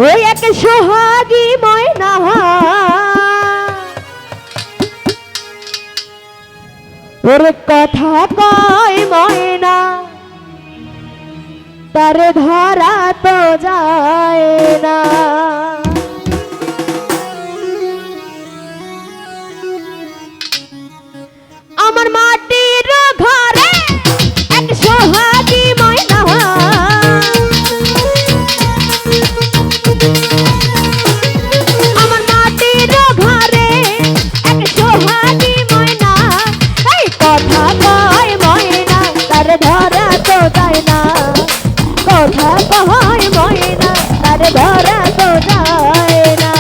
ওই এক সোহাগী ময়না ওর কথা কয় ময়না তার ধরা তো যায় না। আমার মাটির ঘরে এক সোহাগী ময়না আমার মাটির ঘরে এক সোহাগী ময়না এই কথা কয় ময়না তার ধরা তো যায় না কথা কয় ময়না তার ধরা তো যায় না।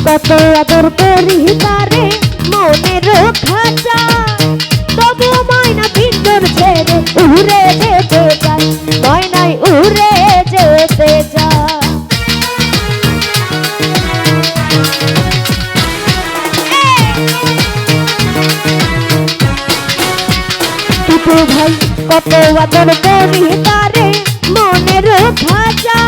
কত আদর করি তারে মনের খাঁচা তবু ময়না পিঞ্জর ছেড়ে উড়ে যেতে চায় ময়নাই উড়ে যেতে চায়। টুকু ভাই কত আদর করি তারে মনের খাঁচা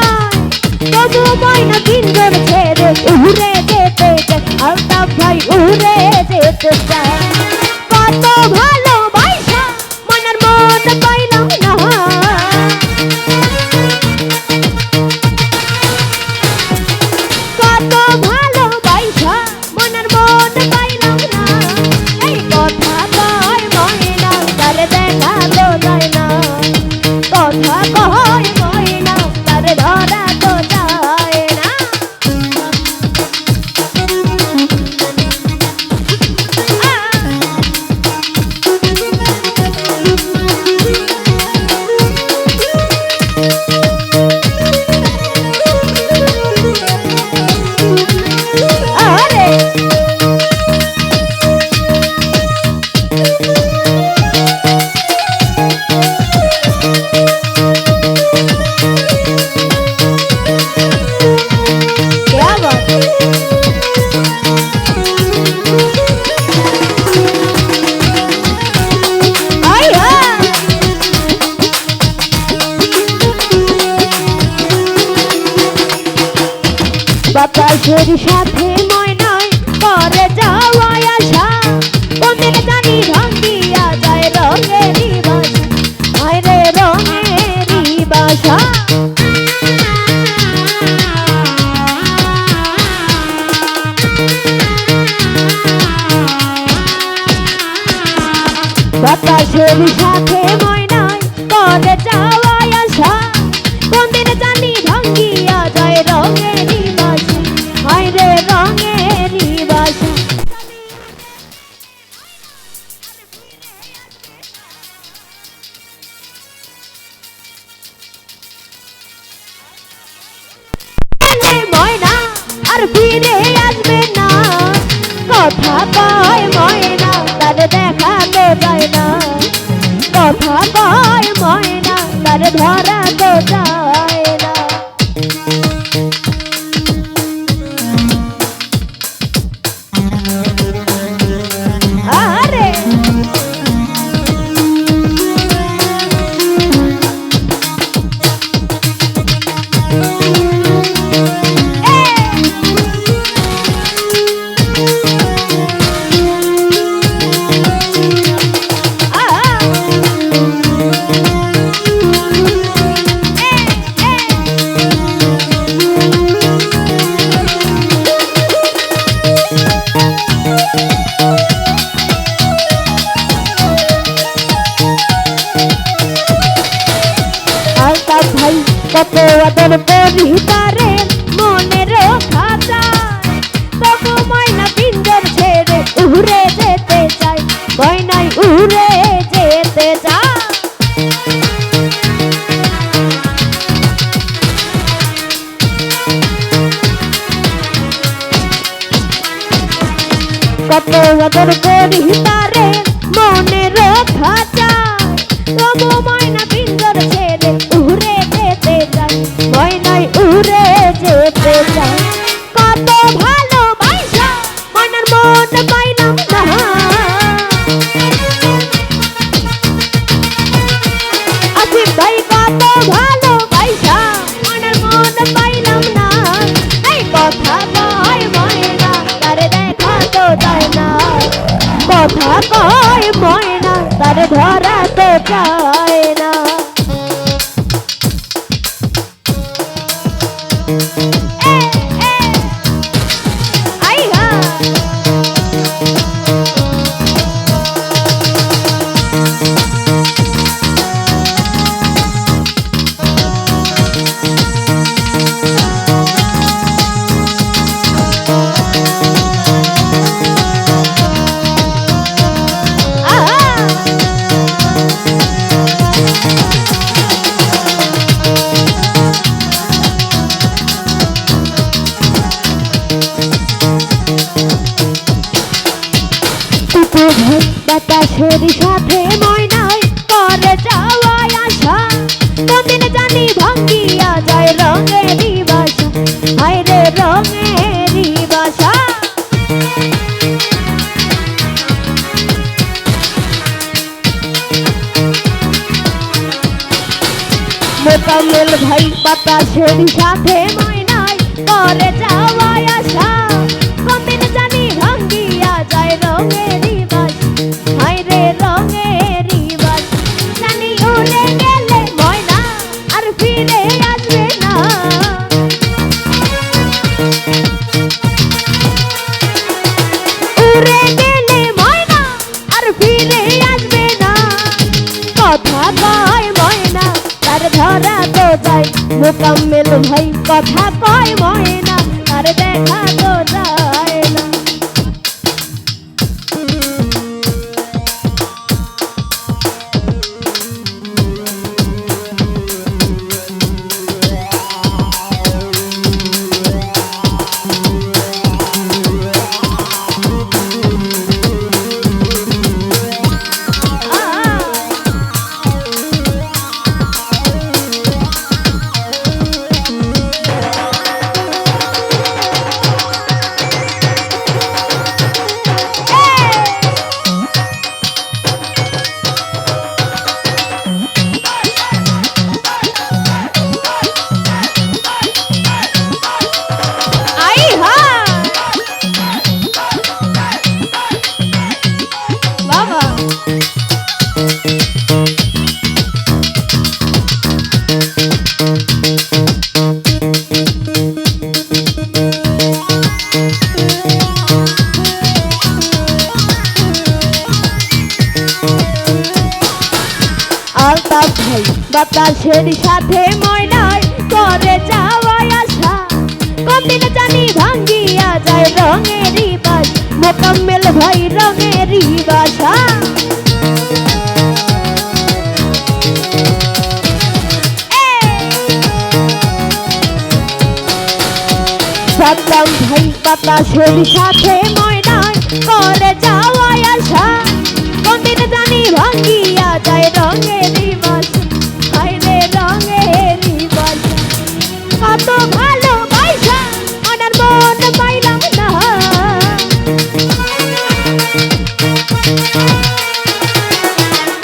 তবু ময়না পিঞ্জর ছেড়ে উড়ে যেতে চায় আলতাফ ভাই উড়ে যেতে চায়। কত ভালোবাসা মনের মন পাইলাম না কত ভালোবাসা মনের মন পাইলাম না এই কথা কয় ময়না তার দেখা তো যায় না কথা কয় ময়না তার ধরা তো যায় না। বাতাসের সাথে ময়নায় করে যাওয়া আসা কোনদিন জানি ভাঙ্গিয়া যায় রঙেরই বাসা হায় রে রঙেরই বাসা। বাতাসের সাথে ময়নায় করে যাওয়া আসা কোনদিন জানি ভাঙ্গিয়া যায় রঙেরই বাসা হায় রে রঙেরই বাসা। ময়না আর ফিরে আসবে না কথা কয় ময়না তার দেখা তো যায় না কথা কয় ময়না তার ধরা তো যায় না। কদর করি তারে মনে রক্ষা চায় তবু ময়না পিঞ্জর ছেড়ে উড়ে যেতে চায় ময়নায় উড়ে যেতে চায় কত ভালোবাসা মনের মন পাইলাম না আসিফ ভাই কত ভালোবাসা মনের মন পাইলাম না এই কথা কয় ময়না তারে দেখা তো যায় না কথা কয় ময়না তারে ধরা তো চায় না বাতাসের সাথে ময়নায় করে যাওয়া আসা কোনদিন জানি ভাঙ্গিয়া যায় রঙেরই বাসা হায় রে রঙেরই বাসা মোকাম্মেল ভাই বাতাসের সাথে ময়নায় করে যাওয়া আসা কোনদিন জানি ভাঙ্গিয়া যায় রঙেরই বাসা হায় রে রঙেরই বাসা জানি উড়ে গেলে ময়না আর ফিরে আসবে না উড়ে গেলে ময়না আর ফিরে আসবে না কথা কয় ময়না তার ধরা তো যায় মোকাম্মেল ভাই কথা কয় ময়না তার দেখা তো যায় না আলতাফ ভাই বাতাসের সাথে ময়নায় করে যাওয়া আসা কোনদিন জানি ভাঙ্গিয়া যায় রঙেরই বাসা মোকাম্মেল ভাই রঙেরই বাসা সাদ্দাম ভাই বাতাসের সাথে ময়নায় করে যাওয়া আসা কোনদিন জানি ভাঙ্গিয়া যায় রঙেরই বাসা হায় রে রঙেরই বাসা কত ভালোবাসা মনের মন পাইলাম না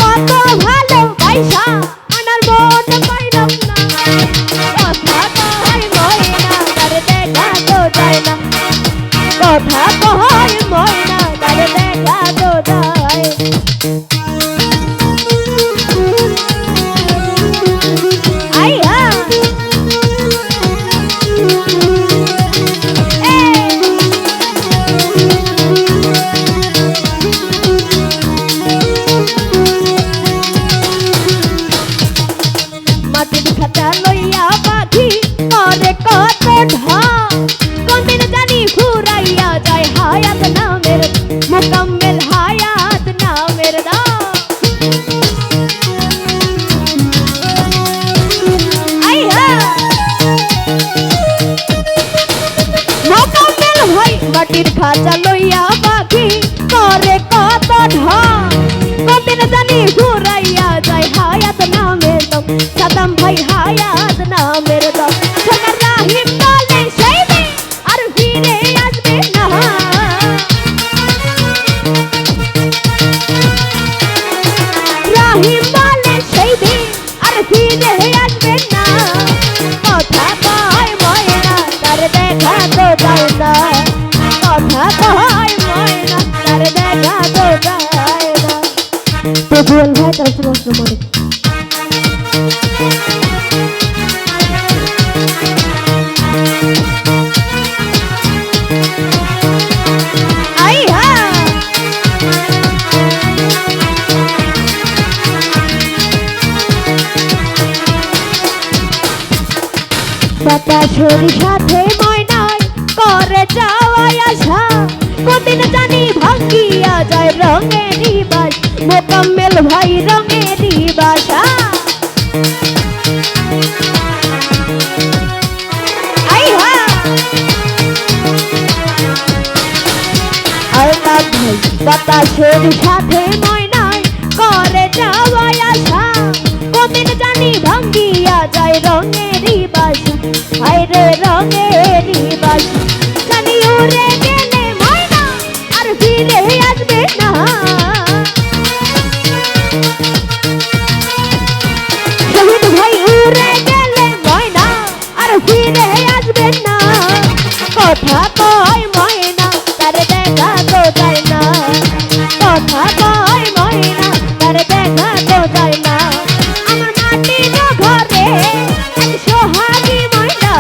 কত ভালোবাসা মনের মন পাইলাম না কথা কয় ময়না তার দেখা তো যায় না কথা কয় ময়না তার সাদাম ভাই হায়াত নামের দল সরকার রাহিম বলে সেই দিন আর ফিরে আসবে না রাহিম বলে সেই দিন আর ফিরে আসবে না কথা কয় ময়না তার দেখা তো যায় না কথা কয় ময়না তার দেখা তো যায় না তো বল ভাই তার সমস্ত মনে বাতাসের সাথে ময়নায় করে যাওয়াই আশা কদিন জানি ভাঙ্গিয়া যায় রঙেরই বাস মোকাম্মেল ভাই রঙেরই বাসা বাতাসের সাথে ময়নায় করে যাওয়াই আশা কদিন জানি ভাঙ্গিয়া যায় রঙেরই বাসা আইরে রঙেরই বাসা জানি উড়ে গেলে ময়না আর ফিরে আসবে না শহীদ ভাই উড়ে গেলে ময়না আর ফিরে আসবে না কথা কয় ময়না তার দেখা তো যায় না কথা কয় ময়না তার দেখা তো যায় না আমার মাটির ঘরে এক সোহাগী ময়না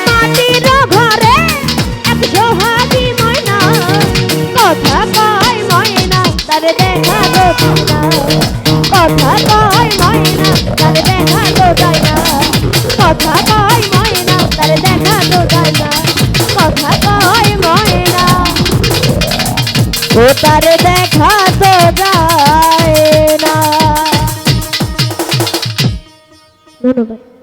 মাটির ঘরে এক সোহাগী ময়না কথা কয় ময়না তার দেখা তো যায় না কথা কয় ময়না তার দেখা তো যায় না কথা কয় ময়না তার দেখা তো যায় না কথা কয় ময়না ও তার দেখা তো যায় না ধন্যবাদ।